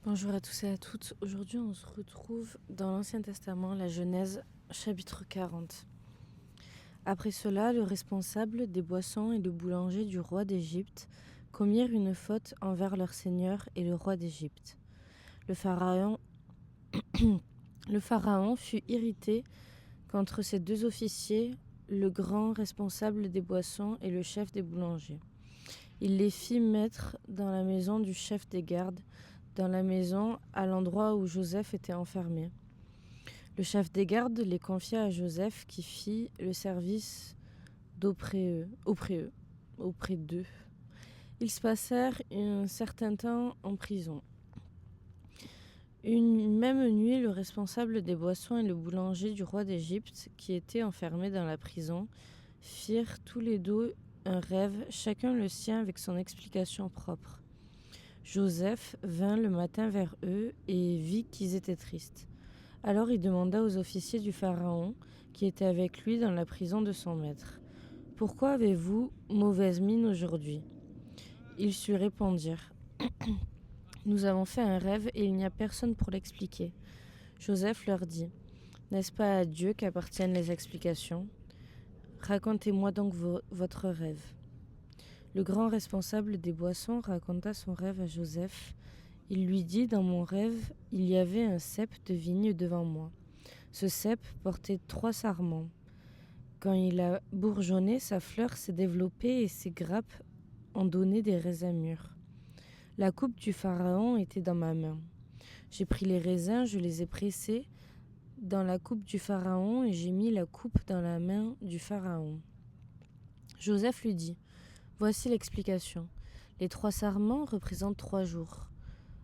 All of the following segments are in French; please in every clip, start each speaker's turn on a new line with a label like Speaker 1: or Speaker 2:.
Speaker 1: Bonjour à tous et à toutes. Aujourd'hui, on se retrouve dans l'Ancien Testament, la Genèse, chapitre 40. Après cela, le responsable des boissons et le boulanger du roi d'Égypte commirent une faute envers leur seigneur et le roi d'Égypte. Le pharaon fut irrité contre ces deux officiers, le grand responsable des boissons et le chef des boulangers. Il les fit mettre dans la maison du chef des gardes, dans la maison à l'endroit où Joseph était enfermé. Le chef des gardes les confia à Joseph qui fit le service auprès d'eux. Ils se passèrent un certain temps en prison. Une même nuit, le responsable des boissons et le boulanger du roi d'Égypte, qui étaient enfermés dans la prison, firent tous les deux un rêve, chacun le sien avec son explication propre. Joseph vint le matin vers eux et vit qu'ils étaient tristes. Alors il demanda aux officiers du Pharaon, qui étaient avec lui dans la prison de son maître, « Pourquoi avez-vous mauvaise mine aujourd'hui ?» Ils lui répondirent, « Nous avons fait un rêve et il n'y a personne pour l'expliquer. » Joseph leur dit, « N'est-ce pas à Dieu qu'appartiennent les explications ? Racontez-moi donc votre rêve. » Le grand responsable des boissons raconta son rêve à Joseph. Il lui dit, « Dans mon rêve, il y avait un cep de vigne devant moi. Ce cep portait 3 sarments. Quand il a bourgeonné, sa fleur s'est développée et ses grappes ont donné des raisins mûrs. La coupe du pharaon était dans ma main. J'ai pris les raisins, je les ai pressés dans la coupe du pharaon et j'ai mis la coupe dans la main du pharaon. » Joseph lui dit, « Voici l'explication. Les 3 sarments représentent 3 jours.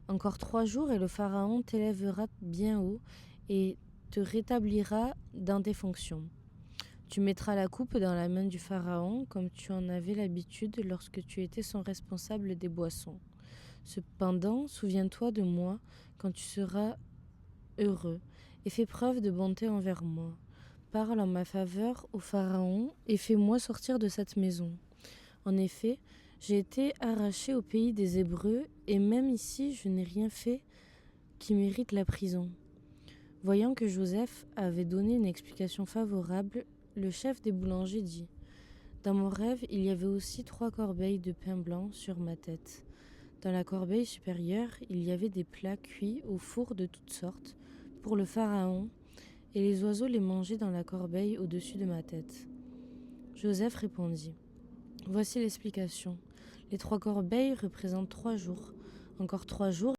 Speaker 1: Encore 3 jours et le pharaon t'élèvera bien haut et te rétablira dans tes fonctions. Tu mettras la coupe dans la main du pharaon comme tu en avais l'habitude lorsque tu étais son responsable des boissons. Cependant, souviens-toi de moi quand tu seras heureux et fais preuve de bonté envers moi. Parle en ma faveur au pharaon et fais-moi sortir de cette maison. En effet, j'ai été arraché au pays des Hébreux et même ici, je n'ai rien fait qui mérite la prison. » Voyant que Joseph avait donné une explication favorable, le chef des boulangers dit, « Dans mon rêve, il y avait aussi 3 corbeilles de pain blanc sur ma tête. Dans la corbeille supérieure, il y avait des plats cuits au four de toutes sortes pour le pharaon, et les oiseaux les mangeaient dans la corbeille au-dessus de ma tête. » Joseph répondit, « Voici l'explication. Les 3 corbeilles représentent 3 jours. Encore 3 jours,